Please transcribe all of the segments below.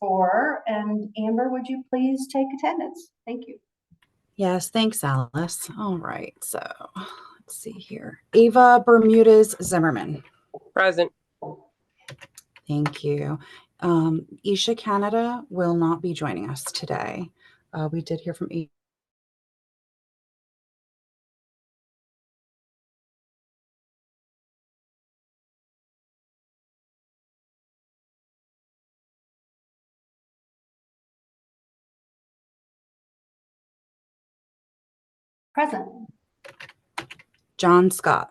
4. And Amber, would you please take attendance? Thank you. Yes, thanks, Alice. All right, so let's see here. Ava Bermudez Zimmerman. Present. Thank you. Isha Canada will not be joining us today. We did hear from Present. John Scott.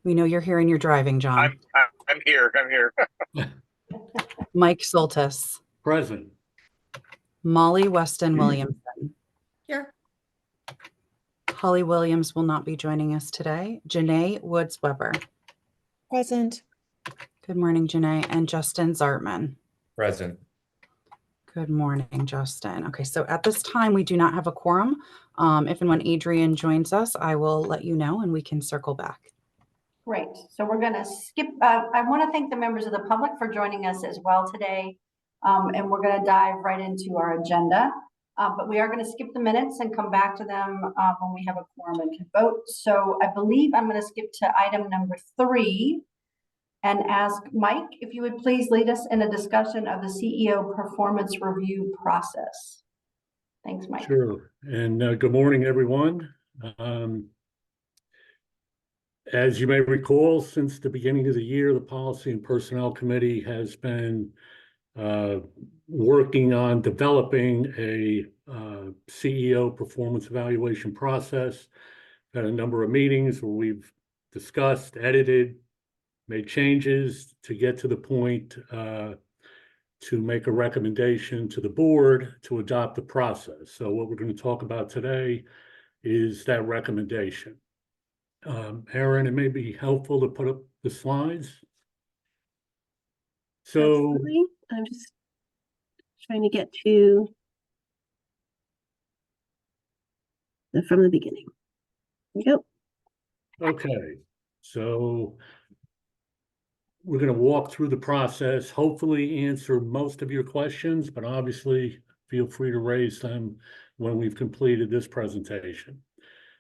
We know you're here and you're driving, John. I'm here. I'm here. Mike Soltis. Present. Molly Weston Williamson. Here. Holly Williams will not be joining us today. Janae Woods Weber. Present. Good morning, Janae. And Justin Zartman. Present. Good morning, Justin. Okay, so at this time, we do not have a quorum. If and when Adrian joins us, I will let you know and we can circle back. Great. So we're going to skip. I want to thank the members of the public for joining us as well today. And we're going to dive right into our agenda. But we are going to skip the minutes and come back to them when we have a quorum and can vote. So I believe I'm going to skip to item number 3 and ask Mike if you would please lead us in a discussion of the CEO performance review process. Thanks, Mike. Sure. And good morning, everyone. As you may recall, since the beginning of the year, the Policy and Personnel Committee has been working on developing a CEO performance evaluation process. Had a number of meetings where we've discussed, edited, made changes to get to the point to make a recommendation to the board to adopt the process. So what we're going to talk about today is that recommendation. Aaron, it may be helpful to put up the slides. So Absolutely. I'm just trying to get to from the beginning. There you go. okay, so we're going to walk through the process, hopefully answer most of your questions, but obviously feel free to raise them when we've completed this presentation.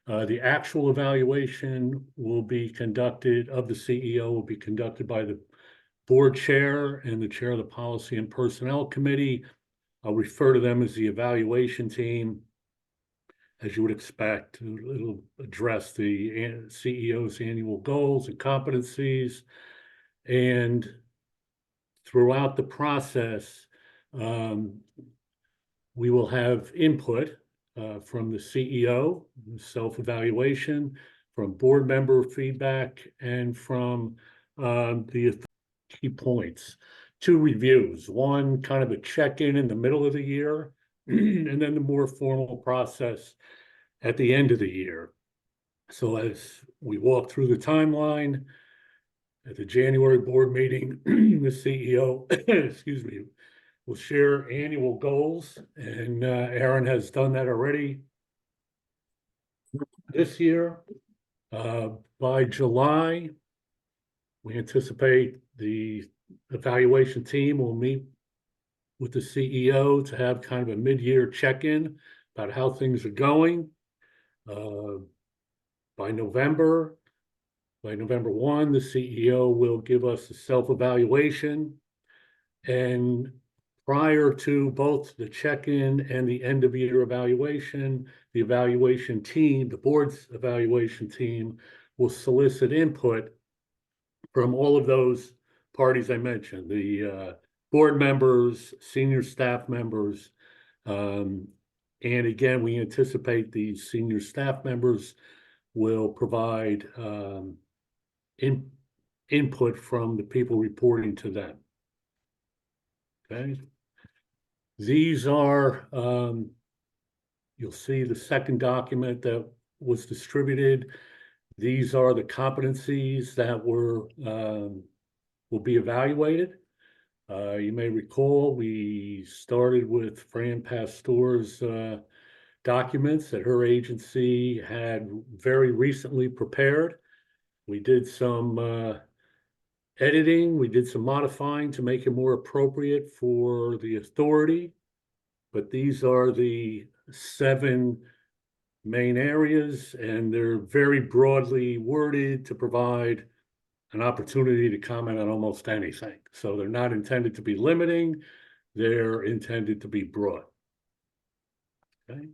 The actual evaluation will be conducted of the CEO will be conducted by the board chair and the chair of the Policy and Personnel Committee. I'll refer to them as the evaluation team. As you would expect, it'll address the CEO's annual goals and competencies. And throughout the process, we will have input from the CEO, self-evaluation, from board member feedback, and from the key points. 2 reviews, one kind of a check-in in the middle of the year, and then the more formal process at the end of the year. So as we walk through the timeline, at the January board meeting, the CEO, excuse me, will share annual goals, and Aaron has done that already this year. By July, we anticipate the evaluation team will meet with the CEO to have kind of a mid-year check-in about how things are going. By November 1, the CEO will give us a self-evaluation, and prior to both the check-in and the end-of-year evaluation, the evaluation team, the board's evaluation team, will solicit input from all of those parties I mentioned, the board members, senior staff members, and again, we anticipate these senior staff members will provide input from the people reporting to them. Okay. These are, you'll see the second document that was distributed. These are the competencies that will be evaluated. You may recall we started with Fran Pastor's documents that her agency had very recently prepared. We did some editing. We did some modifying to make it more appropriate for the authority. But these are the 7 main areas, and they're very broadly worded to provide an opportunity to comment on almost anything. So they're not intended to be limiting, they're intended to be broad. Okay.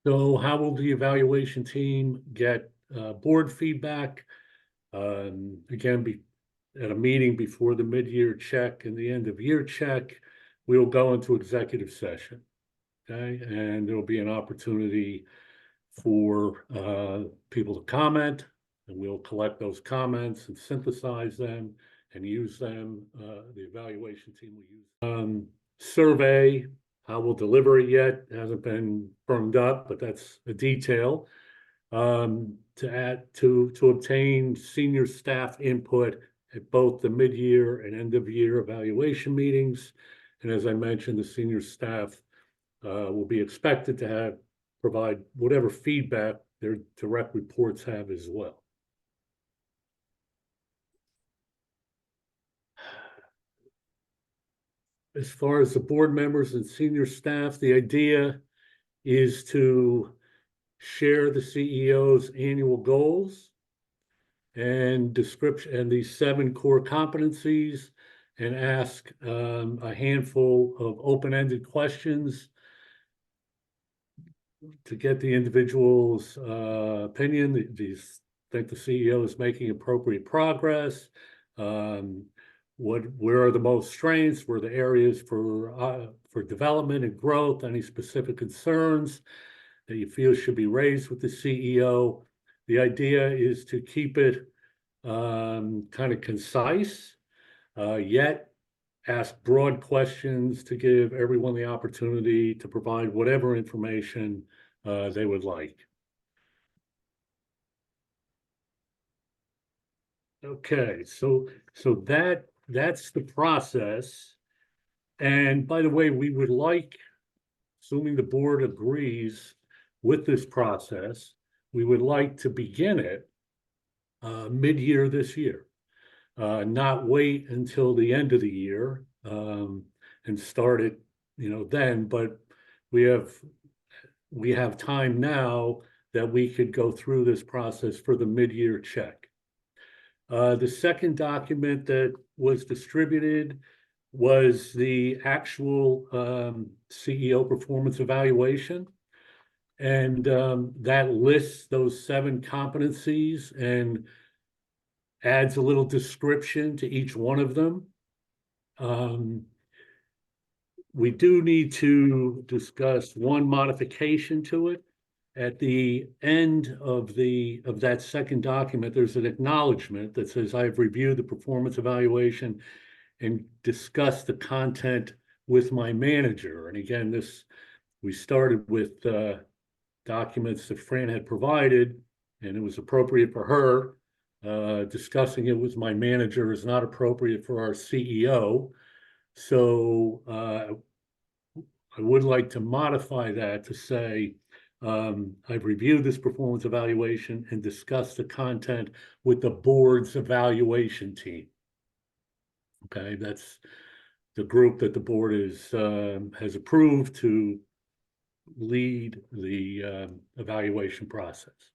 So how will the evaluation team get board feedback? Again, at a meeting before the mid-year check and the end of year check, we'll go into executive session. Okay, and there'll be an opportunity for people to comment, and we'll collect those comments and synthesize them and use them. The evaluation team will use survey. How we'll deliver it yet hasn't been firmed up, but that's a detail. To obtain senior staff input at both the mid-year and end-of-year evaluation meetings. And as I mentioned, the senior staff will be expected to provide whatever feedback their direct reports have as well. As far as the board members and senior staff, the idea is to share the CEO's annual goals and description and these 7 core competencies, and ask a handful of open-ended questions to get the individual's opinion. Think the CEO is making appropriate progress? Where are the most strengths? Where are the areas for development and growth? Any specific concerns that you feel should be raised with the CEO? The idea is to keep it kind of concise, yet ask broad questions to give everyone the opportunity to provide whatever information they would like. Okay, so that's the process. And by the way, we would like, assuming the board agrees with this process, we would like to begin it mid-year this year. Not wait until the end of the year and start it, then, but we have time now that we could go through this process for the mid-year check. The second document that was distributed was the actual CEO performance evaluation. And that lists those 7 competencies and adds a little description to each one of them. We do need to discuss one modification to it. At the end of that second document, there's an acknowledgement that says, "I have reviewed the performance evaluation and discussed the content with my manager." And again, we started with documents that Fran had provided, and it was appropriate for her. Discussing it with my manager is not appropriate for our CEO. So I would like to modify that to say, I've reviewed this performance evaluation and discussed the content with the board's evaluation team. Okay, that's the group that the board has approved to lead the evaluation process.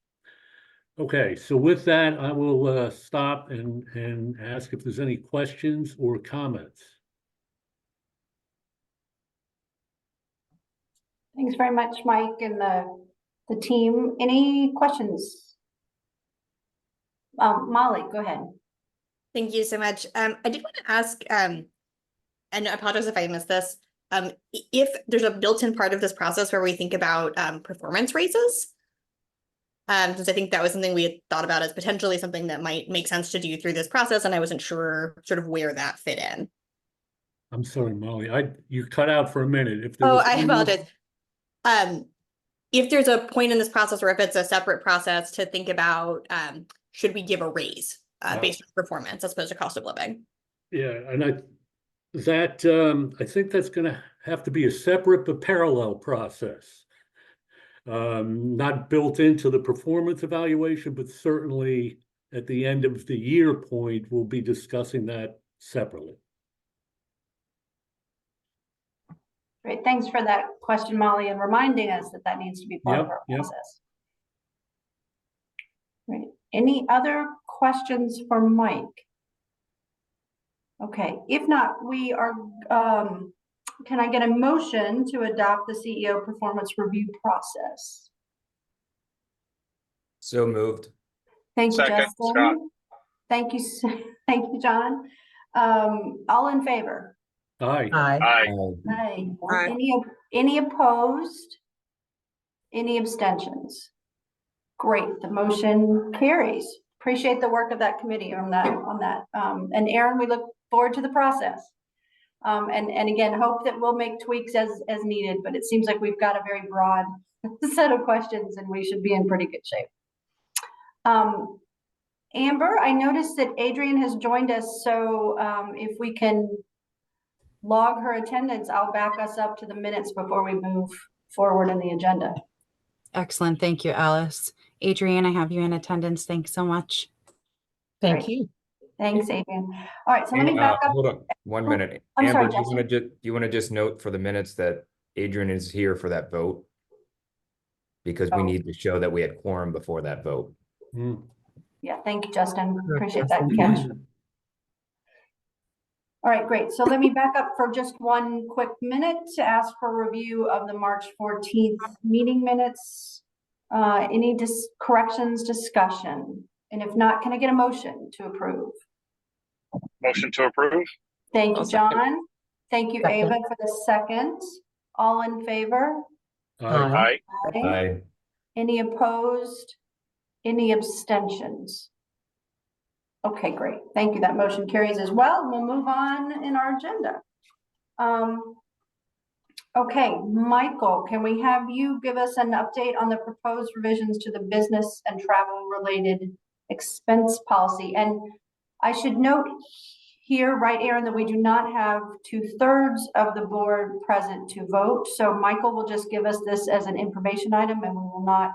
Okay, so with that, I will stop and ask if there's any questions or comments. Thanks very much, Mike and the team. Any questions? Molly, go ahead. Thank you so much. I did want to ask, and I apologize if I missed this, if there's a built-in part of this process where we think about performance raises, since I think that was something we had thought about as potentially something that might make sense to do through this process, and I wasn't sure sort of where that fit in. I'm sorry, Molly, you cut out for a minute. If there was I apologize. If there's a point in this process, or if it's a separate process to think about, should we give a raise based on performance as opposed to cost of living? Yeah, and I think that's going to have to be a separate but parallel process. not built into the performance evaluation, but certainly at the end of the year point, we'll be discussing that separately. Great, thanks for that question, Molly, and reminding us that that needs to be part of Yep, our yep. process. Great. Any other questions for Mike? Okay, if not, we are, can I get a motion to adopt the CEO performance review process? So moved. Thank you, Second, Justin. Scott. Thank you, thank you, John. All in favor? Aye. Aye. Aye. Aye. Any opposed? Any abstentions? Great, the motion carries. Appreciate the work of that committee on that. And Aaron, we look forward to the process. And again, hope that we'll make tweaks as needed, but it seems like we've got a very broad set of questions and we should be in pretty good shape. Amber, I noticed that Adrian has joined us, so if we can log her attendance, I'll back us up to the minutes before we move forward in the agenda. Excellent. Thank you, Alice. Adrienne, I have you in attendance. Thanks so much. Great. Thank you. Thanks, Adrian. All right, so let me back up. Hold on 1 minute. I'm Amber, sorry, do you want to just note for the minutes that Adrian is here for that vote? Because we Oh. need to show that we had quorum before that vote. Mm. Yeah, thank you, Justin. Appreciate that Justin. catch. All right, great. So let me back up for just one quick minute to ask for review of the March 14th meeting minutes. Any corrections, discussion? And if not, can I get a motion to approve? Motion to approve? Thank you, I'll second. John. Thank you, Second. Ava, for the second. All in favor? Aye. Aye. Aye. Any opposed? Any abstentions? Okay, great. Thank you. That motion carries as well. We'll move on in our agenda. Okay, Michael, can we have you give us an update on the proposed revisions to the business and travel related expense policy? And I should note here, right, Aaron, that we do not have 2/3 of the board present to vote. So Michael will just give us this as an information item and we will not,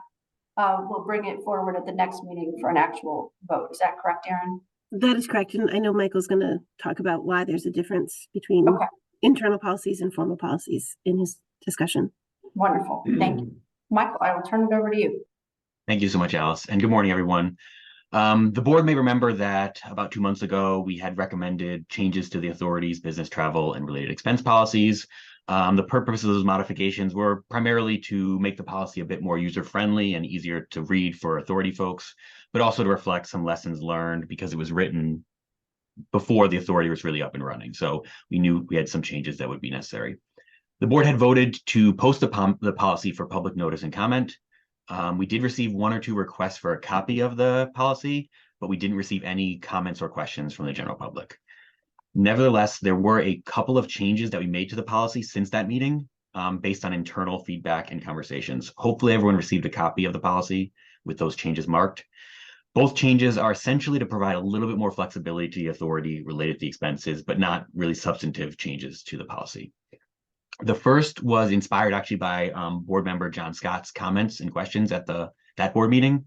we'll bring it forward at the next meeting for an actual vote. Is that correct, Aaron? That is correct. And I know Michael's going to talk about why there's a difference between Okay. internal policies and formal policies in his discussion. Wonderful. Thank you. Michael, I will turn it over to you. Thank you so much, Alice, and good morning, everyone. The board may remember that about 2 months ago, we had recommended changes to the authority's business travel and related expense policies. The purpose of those modifications were primarily to make the policy a bit more user-friendly and easier to read for authority folks, but also to reflect some lessons learned because it was written before the authority was really up and running. So we knew we had some changes that would be necessary. The board had voted to post the policy for public notice and comment. We did receive 1 or 2 requests for a copy of the policy, but we didn't receive any comments or questions from the general public. Nevertheless, there were a couple of changes that we made to the policy since that meeting, based on internal feedback and conversations. Hopefully everyone received a copy of the policy with those changes marked. Both changes are essentially to provide a little bit more flexibility to the authority related to the expenses, but not really substantive changes to the policy. The first was inspired actually by board member John Scott's comments and questions at that board meeting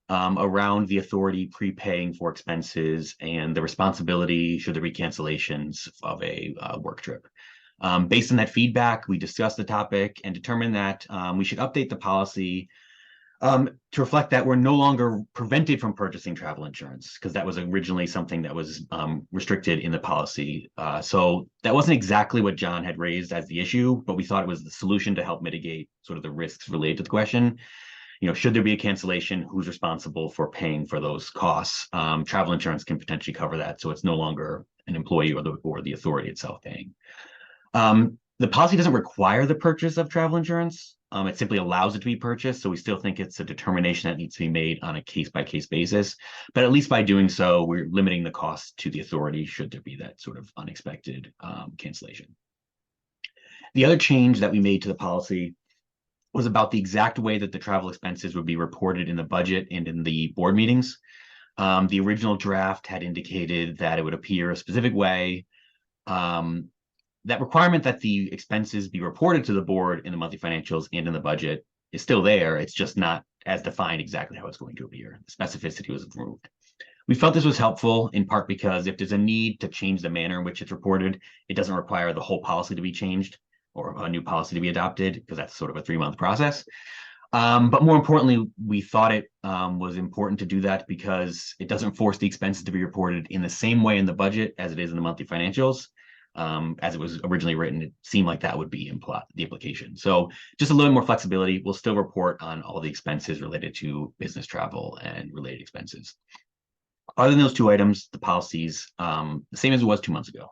around the authority prepaying for expenses and the responsibility should there be cancellations of a work trip. Based on that feedback, we discussed the topic and determined that we should update the policy to reflect that we're no longer prevented from purchasing travel insurance, because that was originally something that was restricted in the policy. So that wasn't exactly what John had raised as the issue, but we thought it was the solution to help mitigate sort of the risks related to the question. You know, should there be a cancellation, who's responsible for paying for those costs? Travel insurance can potentially cover that, so it's no longer an employee or the authority itself paying. The policy doesn't require the purchase of travel insurance. It simply allows it to be purchased. So we still think it's a determination that needs to be made on a case-by-case basis. But at least by doing so, we're limiting the cost to the authority should there be that sort of unexpected cancellation. The other change that we made to the policy was about the exact way that the travel expenses would be reported in the budget and in the board meetings. The original draft had indicated that it would appear a specific way. That requirement that the expenses be reported to the board in the monthly financials and in the budget is still there. It's just not as defined exactly how it's going to appear. The specificity was removed. We felt this was helpful in part because if there's a need to change the manner in which it's reported, it doesn't require the whole policy to be changed or a new policy to be adopted, because that's sort of a 3-month process. But more importantly, we thought it was important to do that because it doesn't force the expenses to be reported in the same way in the budget as it is in the monthly financials. As it was originally written, it seemed like that would be the implication. So just a little more flexibility. We'll still report on all the expenses related to business travel and related expenses. Other than those 2 items, the policies, the same as it was 2 months ago.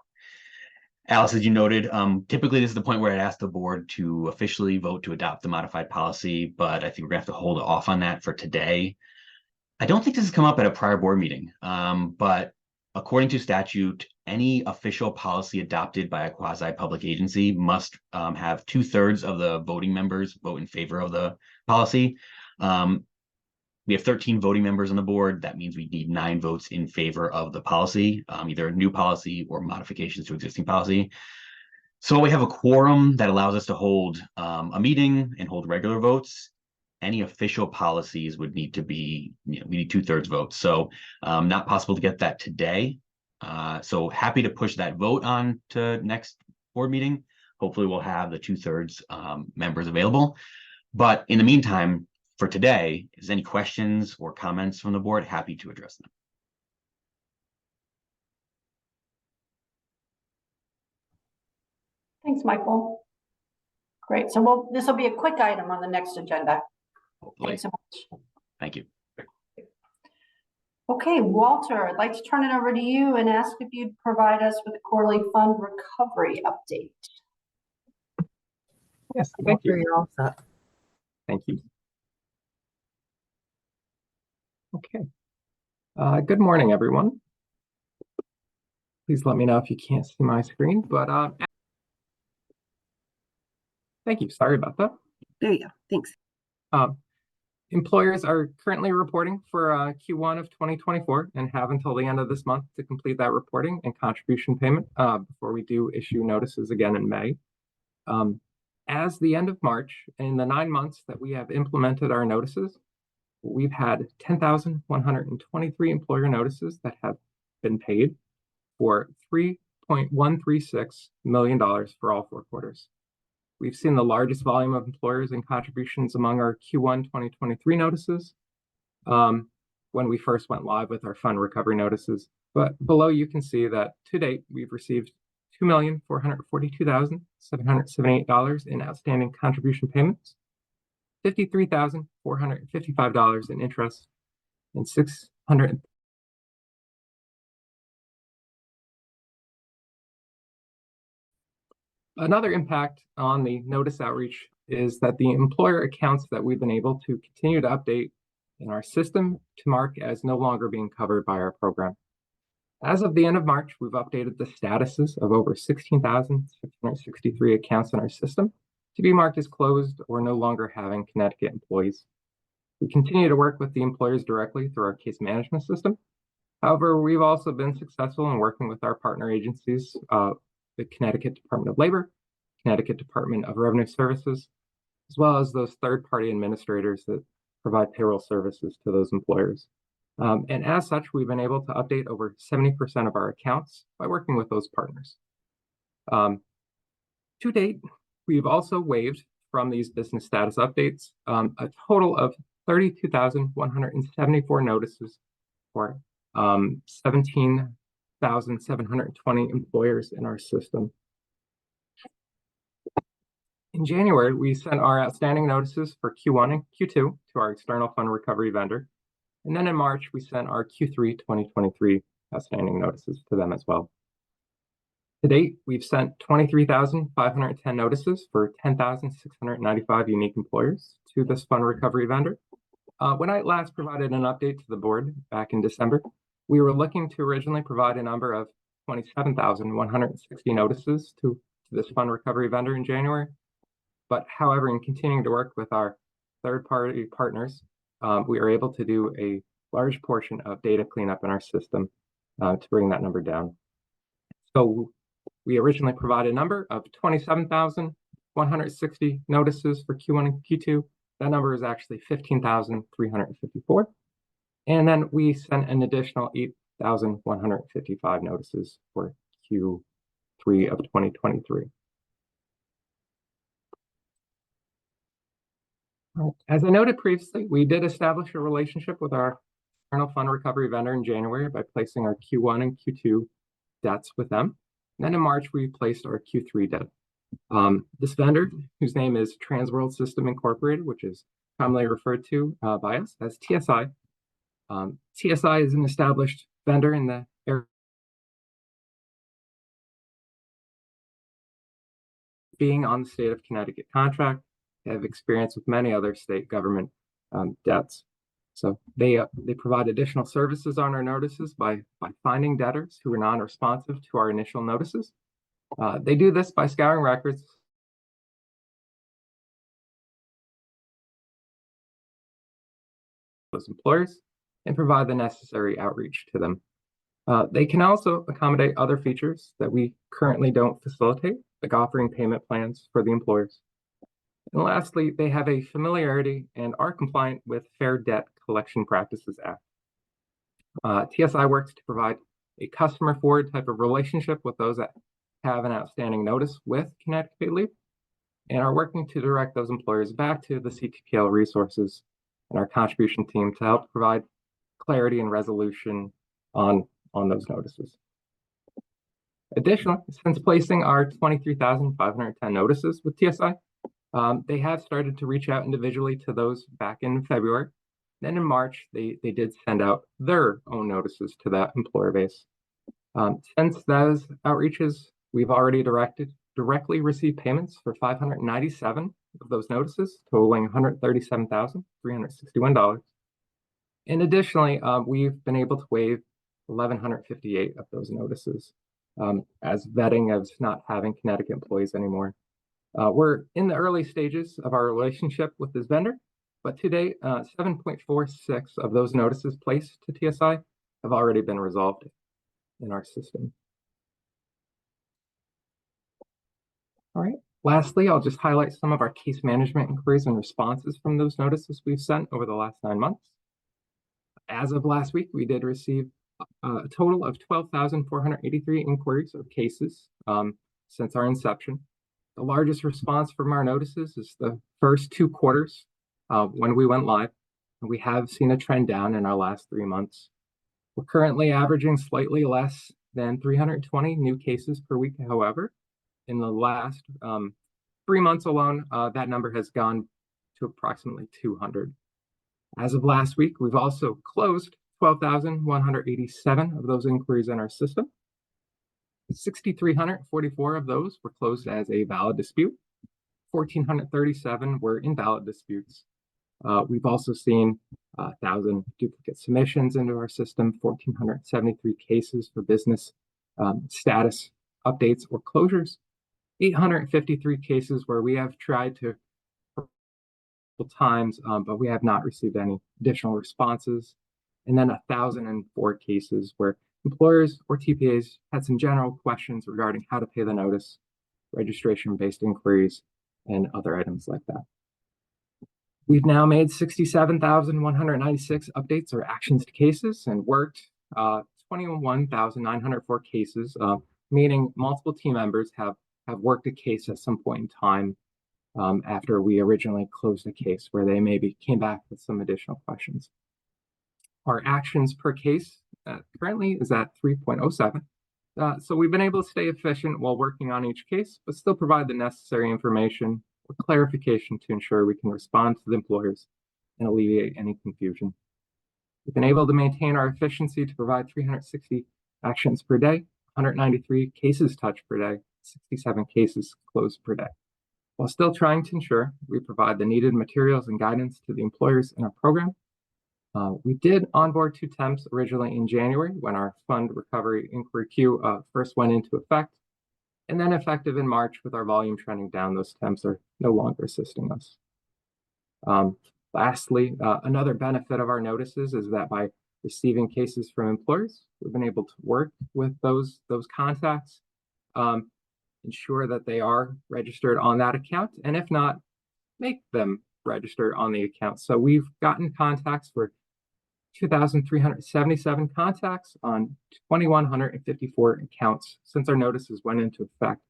Alice, as you noted, typically this is the point where I'd ask the board to officially vote to adopt the modified policy, but I think we're gonna have to hold off on that for today. I don't think this has come up at a prior board meeting, but according to statute, any official policy adopted by a quasi-public agency must have 2/3 of the voting members vote in favor of the policy. We have 13 voting members on the board. That means we need 9 votes in favor of the policy, either a new policy or modifications to existing policy. So we have a quorum that allows us to hold a meeting and hold regular votes. Any official policies would need to be, we need 2/3 votes. So not possible to get that today. So happy to push that vote on to next board meeting. Hopefully we'll have the 2/3 members available. But in the meantime, for today, is any questions or comments from the board? Happy to address them. Thanks, Michael. Great. So this will be a quick item on the next agenda. Hopefully. Thanks so much. Thank you. Okay, Walter, I'd like to turn it over to you and ask if you'd provide us with a quarterly fund recovery update. Yes, thank you. You're all set. Thank you. Okay. Good morning, everyone. Please let me know if you can't see my screen, but thank you. Sorry about that. There you go. Thanks. Employers are currently reporting for Q1 of 2024 and have until the end of this month to complete that reporting and contribution payment before we do issue notices again in May. As the end of March, in the 9 months that we have implemented our notices, we've had 10,123 employer notices that have been paid for $3.136 million for all 4 quarters. We've seen the largest volume of employers and contributions among our Q1 2023 notices when we first went live with our fund recovery notices. But below you can see that to date, we've received $2,442,778 in outstanding contribution payments, $53,455 in interest, and $600. Another impact on the notice outreach is that the employer accounts that we've been able to continue to update in our system to mark as no longer being covered by our program. As of the end of March, we've updated the statuses of over 16,663 accounts in our system to be marked as closed or no longer having Connecticut employees. We continue to work with the employers directly through our case management system. However, we've also been successful in working with our partner agencies, the Connecticut Department of Labor, Connecticut Department of Revenue Services, as well as those third-party administrators that provide payroll services to those employers. And as such, we've been able to update over 70% of our accounts by working with those partners. To date, we've also waived from these business status updates a total of 32,174 notices for 17,720 employers in our system. In January, we sent our outstanding notices for Q1 and Q2 to our external fund recovery vendor. And then in March, we sent our Q3 2023 outstanding notices to them as well. To date, we've sent 23,510 notices for 10,695 unique employers to this fund recovery vendor. When I last provided an update to the board back in December, we were looking to originally provide a number of 27,160 notices to this fund recovery vendor in January. But however, in continuing to work with our third-party partners, we are able to do a large portion of data cleanup in our system to bring that number down. So we originally provided a number of 27,160 notices for Q1 and Q2. That number is actually 15,354. And then we sent an additional 8,155 notices for Q3 of 2023. As I noted previously, we did establish a relationship with our internal fund recovery vendor in January by placing our Q1 and Q2 debts with them. And then in March, we placed our Q3 debt. This vendor, whose name is Transworld System Incorporated, which is commonly referred to by us as TSI. TSI is an established vendor in the area, being on the state of Connecticut contract. They have experience with many other state government debts. So they provide additional services on our notices by finding debtors who are non-responsive to our initial notices. They do this by scouring records of those employers and provide the necessary outreach to them. They can also accommodate other features that we currently don't facilitate, like offering payment plans for the employers. And lastly, they have a familiarity and are compliant with Fair Debt Collection Practices Act. TSI works to provide a customer forward type of relationship with those that have an outstanding notice with Connecticut Paid Leave and are working to direct those employers back to the CTPL resources and our contribution team to help provide clarity and resolution on those notices. Additionally, since placing our 23,510 notices with TSI, they have started to reach out individually to those back in February. Then in March, they did send out their own notices to that employer base. Since those outreaches, we've already directly received payments for 597 of those notices, totaling $137,361. And additionally, we've been able to waive 1,158 of those notices as vetting of not having Connecticut employees anymore. We're in the early stages of our relationship with this vendor, but to date, 7.46 of those notices placed to TSI have already been resolved in our system. All right. Lastly, I'll just highlight some of our case management inquiries and responses from those notices we've sent over the last 9 months. As of last week, we did receive a total of 12,483 inquiries or cases since our inception. The largest response from our notices is the first 2 quarters when we went live. And we have seen a trend down in our last 3 months. We're currently averaging slightly less than 320 new cases per week. However, in the last 3 months alone, that number has gone to approximately 200. As of last week, we've also closed 12,187 of those inquiries in our system. 6,344 of those were closed as a valid dispute. 1,437 were invalid disputes. We've also seen 1,000 duplicate submissions into our system, 1,473 cases for business status updates or closures, 853 cases where we have tried to times, but we have not received any additional responses, and then 1,004 cases where employers or TPAs had some general questions regarding how to pay the notice, registration-based inquiries, and other items like that. We've now made 67,196 updates or actions to cases and worked 21,904 cases, meaning multiple team members have worked a case at some point in time after we originally closed the case, where they maybe came back with some additional questions. Our actions per case currently is at 3.07. So we've been able to stay efficient while working on each case, but still provide the necessary information or clarification to ensure we can respond to the employers and alleviate any confusion. We've been able to maintain our efficiency to provide 360 actions per day, 193 cases touched per day, 67 cases closed per day, while still trying to ensure we provide the needed materials and guidance to the employers in our program. We did onboard 2 temps originally in January when our fund recovery inquiry queue first went into effect, and then effective in March with our volume trending down, those temps are no longer assisting us. Lastly, another benefit of our notices is that by receiving cases from employers, we've been able to work with those contacts, ensure that they are registered on that account, and if not, make them register on the account. So we've gotten contacts for 2,377 contacts on 2,154 accounts since our notices went into effect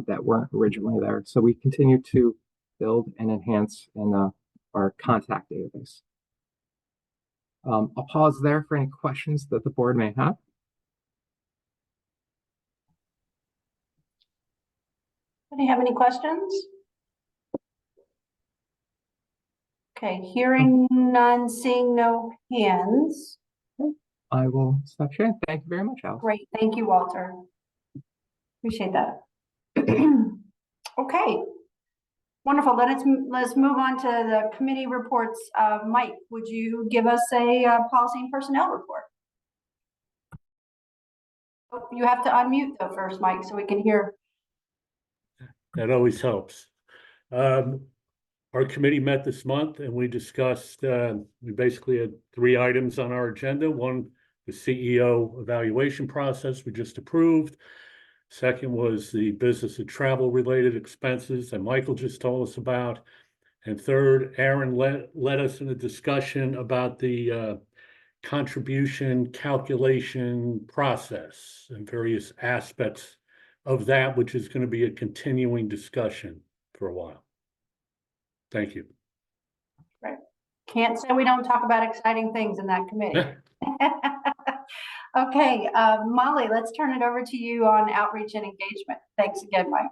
that weren't originally there. So we continue to build and enhance in our contact database. I'll pause there for any questions that the board may have. Do you have any questions? Okay, hearing none, seeing no hands. I will stop sharing. Thank you very much, Alice. Great, thank you, Walter. Appreciate that. Okay. Wonderful. Let's move on to the committee reports. Mike, would you give us a policy and personnel report? Oh, you have to unmute though first, Mike, so we can hear. That always helps. Our committee met this month and we discussed, we basically had 3 items on our agenda. One, the CEO evaluation process we just approved. Second was the business and travel related expenses that Michael just told us about. And third, Aaron led us in a discussion about the contribution calculation process and various aspects of that, which is going to be a continuing discussion for a while. Thank you. Right. Can't say we don't talk about exciting things in that committee. Okay, Molly, let's turn it over to you on outreach and engagement. Thanks again, Mike.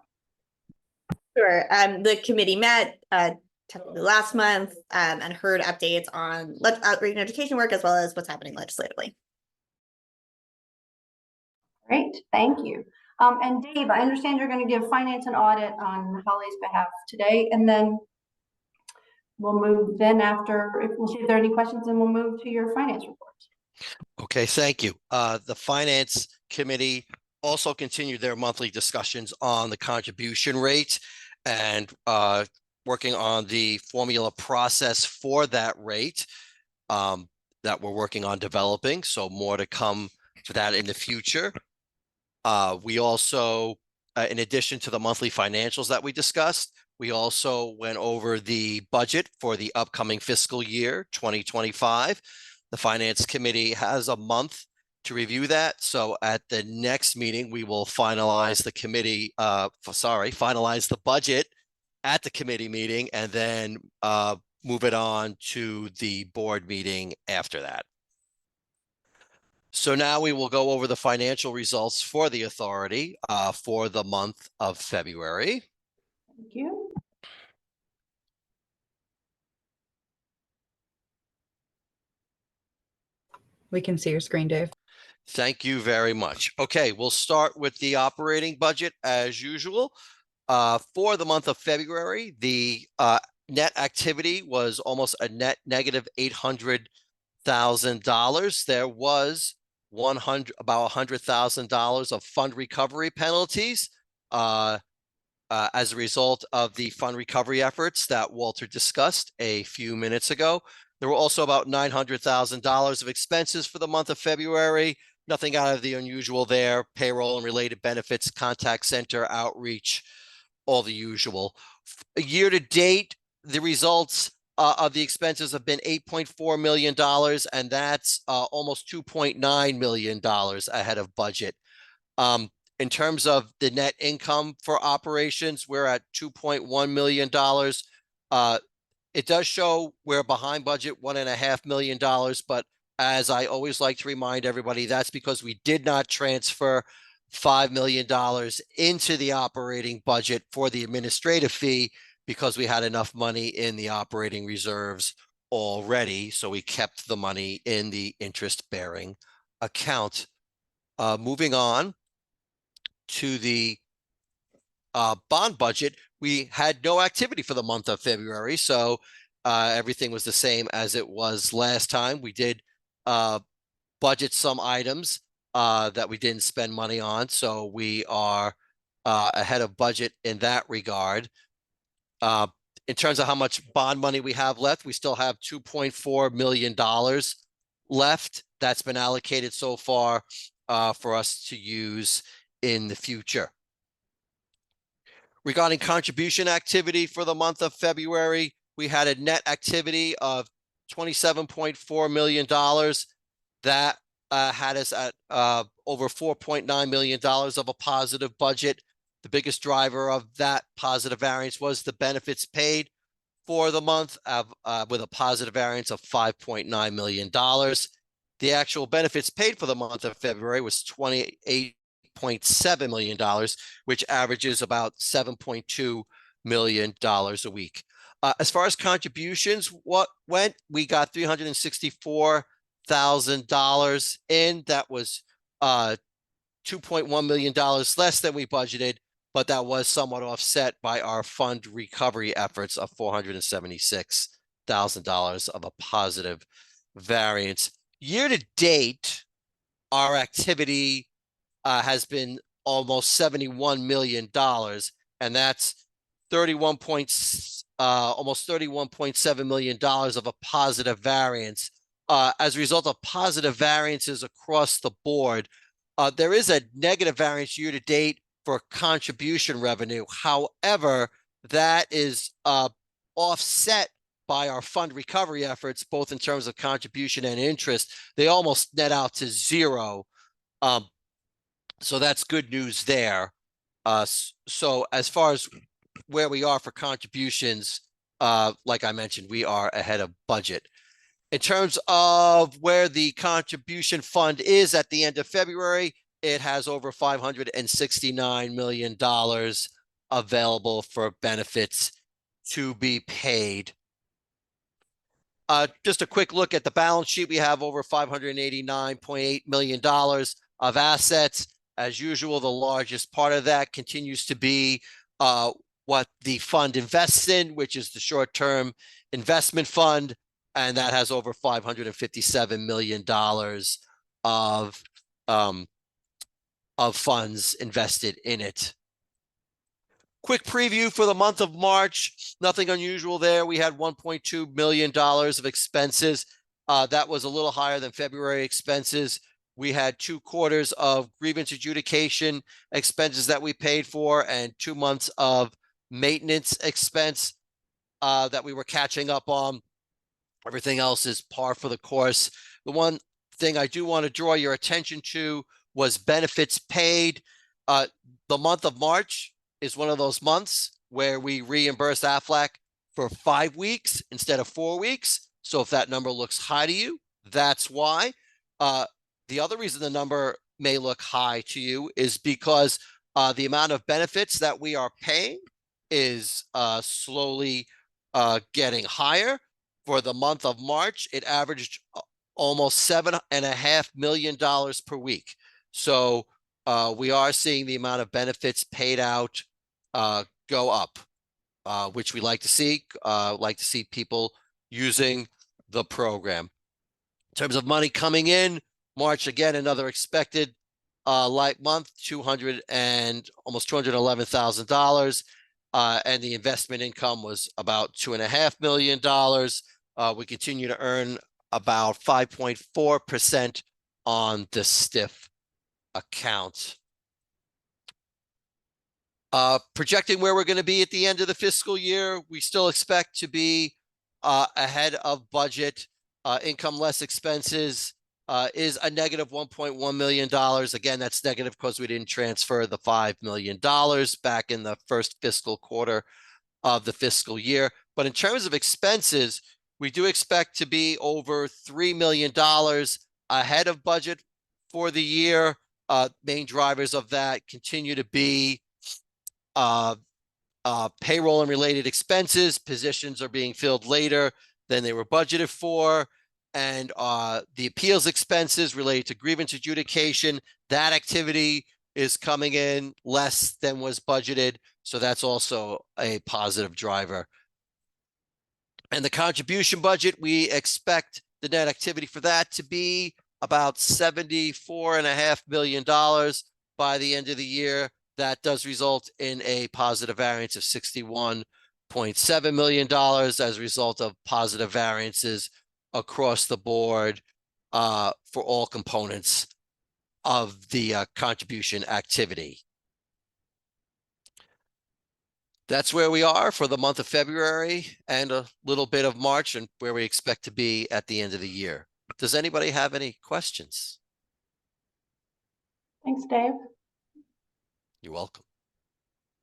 Sure. The committee met technically last month and heard updates on outreach and education work as well as what's happening legislatively. Great, thank you. And Dave, I understand you're going to give finance and audit on Holly's behalf today, and then we'll move then after, if we'll see if there are any questions, and we'll move to your finance reports. Okay, thank you. The Finance Committee also continued their monthly discussions on the contribution rate and working on the formula process for that rate that we're working on developing. So more to come for that in the future. We also, in addition to the monthly financials that we discussed, we also went over the budget for the upcoming fiscal year 2025. The Finance Committee has a month to review that. So at the next meeting, we will finalize the committee, finalize the budget at the committee meeting and then move it on to the board meeting after that. So now we will go over the financial results for the authority for the month of February. Thank you. We can see your screen, Dave. Thank you very much. Okay, we'll start with the operating budget as usual. For the month of February, the net activity was almost a net negative $800,000. There was about $100,000 of fund recovery penalties as a result of the fund recovery efforts that Walter discussed a few minutes ago. There were also about $900,000 of expenses for the month of February. Nothing out of the unusual there. Payroll and related benefits, contact center, outreach, all the usual. Year to date, the results of the expenses have been $8.4 million, and that's almost $2.9 million ahead of budget. In terms of the net income for operations, we're at $2.1 million. It does show we're behind budget $1.5 million, but as I always like to remind everybody, that's because we did not transfer $5 million into the operating budget for the administrative fee because we had enough money in the operating reserves already. So we kept the money in the interest-bearing account. Moving on to the bond budget, we had no activity for the month of February, so everything was the same as it was last time. We did budget some items that we didn't spend money on, so we are ahead of budget in that regard. In terms of how much bond money we have left, we still have $2.4 million left that's been allocated so far for us to use in the future. Regarding contribution activity for the month of February, we had a net activity of $27.4 million. That had us at over $4.9 million of a positive budget. The biggest driver of that positive variance was the benefits paid for the month with a positive variance of $5.9 million. The actual benefits paid for the month of February was $28.7 million, which averages about $7.2 million a week. As far as contributions, we got $364,000 in. That was $2.1 million less than we budgeted, but that was somewhat offset by our fund recovery efforts of $476,000 of a positive variance. Year to date, our activity has been almost $71 million, and that's almost $31.7 million of a positive variance. As a result of positive variances across the board, there is a negative variance year to date for contribution revenue. However, that is offset by our fund recovery efforts, both in terms of contribution and interest. They almost net out to zero. So that's good news there. So as far as where we are for contributions, like I mentioned, we are ahead of budget. In terms of where the contribution fund is at the end of February, it has over $569 million available for benefits to be paid. Just a quick look at the balance sheet. We have over $589.8 million of assets. As usual, the largest part of that continues to be what the fund invests in, which is the short-term investment fund, and that has over $557 million of funds invested in it. Quick preview for the month of March. Nothing unusual there. We had $1.2 million of expenses. That was a little higher than February expenses. We had 2 quarters of grievance adjudication expenses that we paid for and 2 months of maintenance expense that we were catching up on. Everything else is par for the course. The one thing I do want to draw your attention to was benefits paid. The month of March is one of those months where we reimburse Aflac for 5 weeks instead of 4 weeks. So if that number looks high to you, that's why. The other reason the number may look high to you is because the amount of benefits that we are paying is slowly getting higher. For the month of March, it averaged almost $7.5 million per week. So we are seeing the amount of benefits paid out go up, which we like to see. Like to see people using the program. In terms of money coming in, March again, another expected light month, almost $211,000, and the investment income was about $2.5 million. We continue to earn about 5.4% on the STIF account. Projecting where we're going to be at the end of the fiscal year, we still expect to be ahead of budget. Income less expenses is a negative $1.1 million. Again, that's negative because we didn't transfer the $5 million back in the first fiscal quarter of the fiscal year. But in terms of expenses, we do expect to be over $3 million ahead of budget for the year. Main drivers of that continue to be payroll and related expenses. Positions are being filled later than they were budgeted for. And the appeals expenses related to grievance adjudication, that activity is coming in less than was budgeted. So that's also a positive driver. And the contribution budget, we expect the net activity for that to be about $74.5 million by the end of the year. That does result in a positive variance of $61.7 million as a result of positive variances across the board for all components of the contribution activity. that's where we are for the month of February and a little bit of March and where we expect to be at the end of the year. Does anybody have any questions? Thanks, Dave. You're welcome.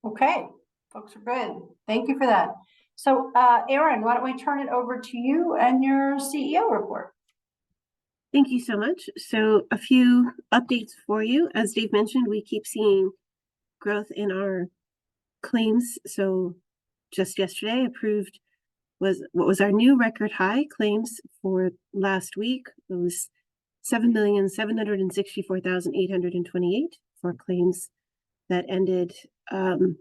Okay, folks are good. Thank you for that. So, Erin, why don't we turn it over to you and your CEO report? Thank you so much. So a few updates for you. As Dave mentioned, we keep seeing growth in our claims. So just yesterday approved was what was our new record high claims for last week. It was 7,764,828 for claims that ended or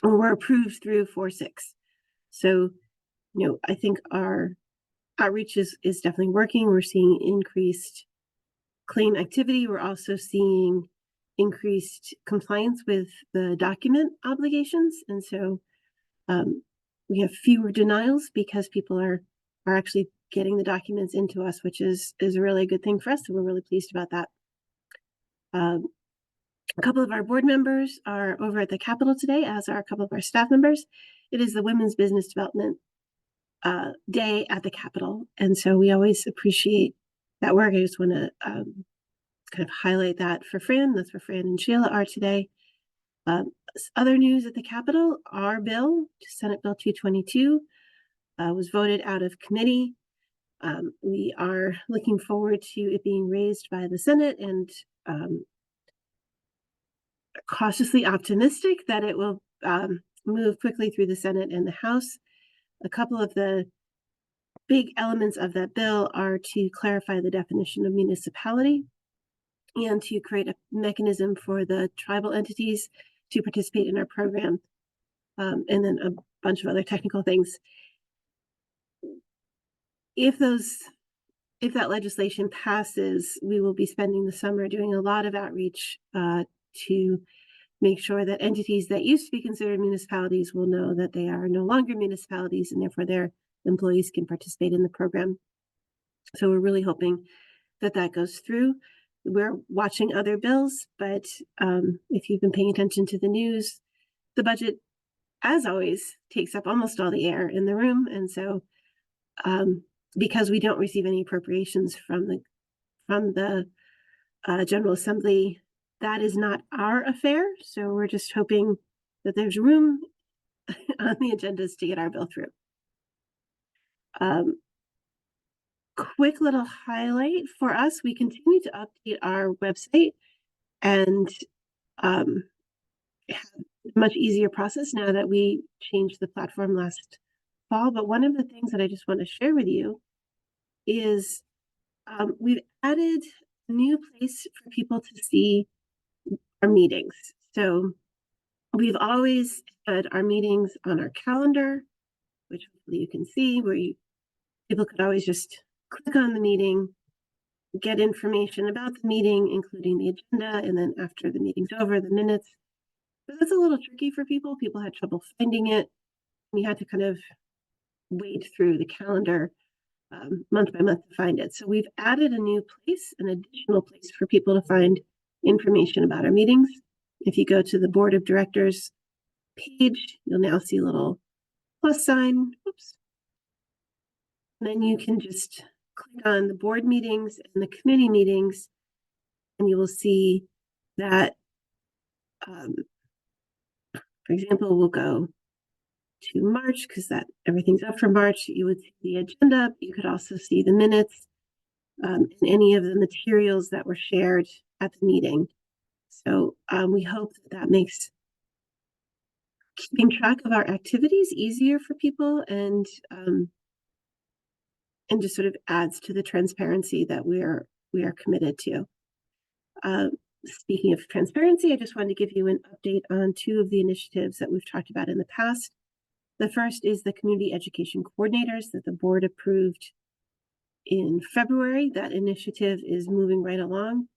were approved through 4/6. So, I think our outreach is definitely working. We're seeing increased claim activity. We're also seeing increased compliance with the document obligations. And so we have fewer denials because people are actually getting the documents into us, which is a really good thing for us. So we're really pleased about that. A couple of our board members are over at the Capitol today, as are a couple of our staff members. It is the Women's Business Development Day at the Capitol. And so we always appreciate that work. I just want to kind of highlight that for Fran. That's where Fran and Sheila are today. Other news at the Capitol, our bill, Senate Bill 222, was voted out of committee. We are looking forward to it being raised by the Senate and cautiously optimistic that it will move quickly through the Senate and the House. A couple of the big elements of that bill are to clarify the definition of municipality and to create a mechanism for the tribal entities to participate in our program, and then a bunch of other technical things. If that legislation passes, we will be spending the summer doing a lot of outreach to make sure that entities that used to be considered municipalities will know that they are no longer municipalities and therefore their employees can participate in the program. So we're really hoping that that goes through. We're watching other bills, but if you've been paying attention to the news, the budget, as always, takes up almost all the air in the room. And so because we don't receive any appropriations from the General Assembly, that is not our affair. So we're just hoping that there's room on the agendas to get our bill through. Quick little highlight for us, we continue to update our website and have a much easier process now that we changed the platform last fall. But one of the things that I just want to share with you is we've added a new place for people to see our meetings. So we've always had our meetings on our calendar, which hopefully you can see, where people could always just click on the meeting, get information about the meeting, including the agenda, and then after the meeting's over, the minutes. But that's a little tricky for people. People had trouble finding it. We had to kind of wade through the calendar month by month to find it. So we've added a new place, an additional place for people to find information about our meetings. If you go to the Board of Directors page, you'll now see a little plus sign. Oops. And then you can just click on the board meetings and the committee meetings, and you will see that, for example, we'll go to March because that everything's up for March. You would see the agenda. You could also see the minutes and any of the materials that were shared at the meeting. So we hope that makes keeping track of our activities easier for people and just sort of adds to the transparency that we are committed to. Speaking of transparency, I just wanted to give you an update on two of the initiatives that we've talked about in the past. The first is the community education coordinators that the board approved in February. That initiative is moving right along.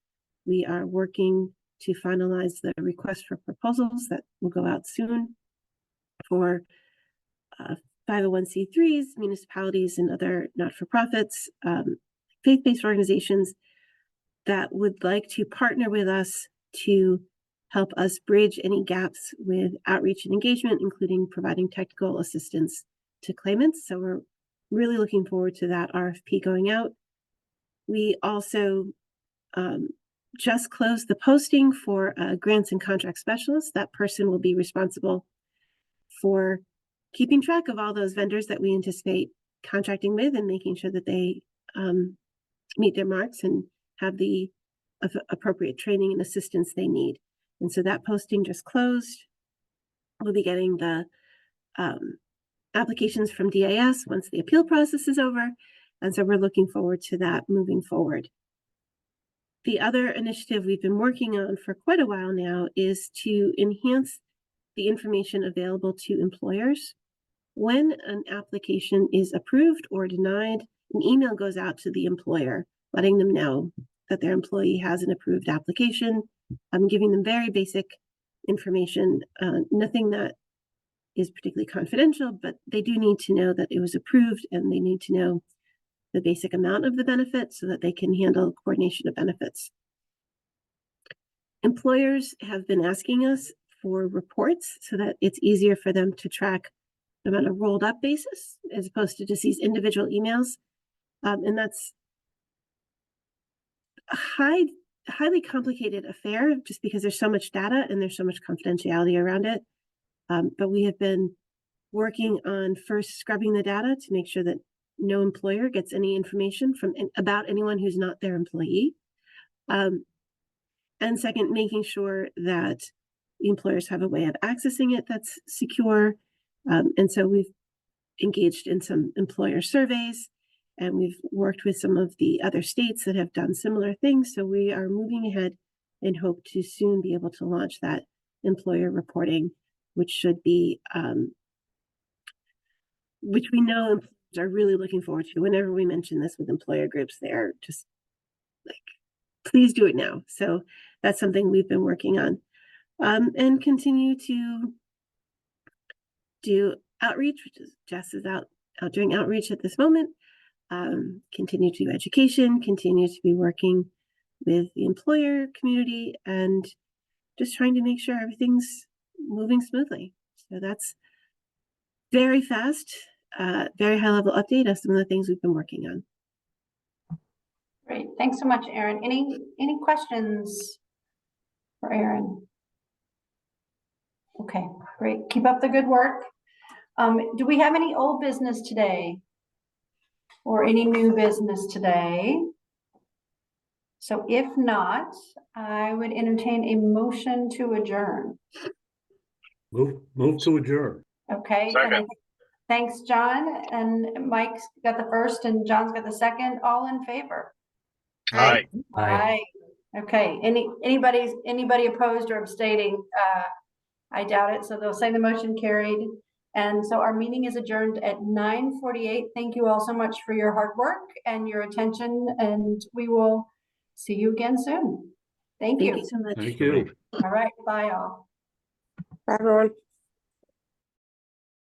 We are working to finalize the request for proposals that will go out soon for 501c3s, municipalities, and other not-for-profits, faith-based organizations that would like to partner with us to help us bridge any gaps with outreach and engagement, including providing technical assistance to claimants. So we're really looking forward to that RFP going out. We also just closed the posting for a grants and contract specialist. That person will be responsible for keeping track of all those vendors that we anticipate contracting with and making sure that they meet their marks and have the appropriate training and assistance they need. And so that posting just closed. We'll be getting the applications from DIS once the appeal process is over. And so we're looking forward to that moving forward. The other initiative we've been working on for quite a while now is to enhance the information available to employers. When an application is approved or denied, an email goes out to the employer, letting them know that their employee has an approved application. I'm giving them very basic information, nothing that is particularly confidential, but they do need to know that it was approved, and they need to know the basic amount of the benefit so that they can handle coordination of benefits. Employers have been asking us for reports so that it's easier for them to track them on a rolled up basis as opposed to just these individual emails. And that's a highly complicated affair just because there's so much data and there's so much confidentiality around it. But we have been working on first scrubbing the data to make sure that no employer gets any information about anyone who's not their employee. And second, making sure that the employers have a way of accessing it that's secure. And so we've engaged in some employer surveys, and we've worked with some of the other states that have done similar things. So we are moving ahead and hope to soon be able to launch that employer reporting, which should be, which we know employers are really looking forward to. Whenever we mention this with employer groups, they're just like, please do it now. So that's something we've been working on, and continue to do outreach, which is Jess is out doing outreach at this moment. Continue to do education, continue to be working with the employer community, and just trying to make sure everything's moving smoothly. So that's very fast, very high level update of some of the things we've been working on. Great, thanks so much, Erin. Any questions for Erin? Okay, great. Keep up the good work. Do we have any old business today? Or any new business today? So if not, I would entertain a motion to adjourn. Move to adjourn. Okay. And thanks, John. And Mike's got the first and John's got the second. All in favor? Aye. Aye. Okay. Anybody opposed or abstaining? I doubt it. So they'll say the motion carried. And so our meeting is adjourned at 9:48. Thank you all so much for your hard work and your attention, and we will see you again soon. Thank you. Thank you so much. Thank you. All right. Bye all. Bye, everyone.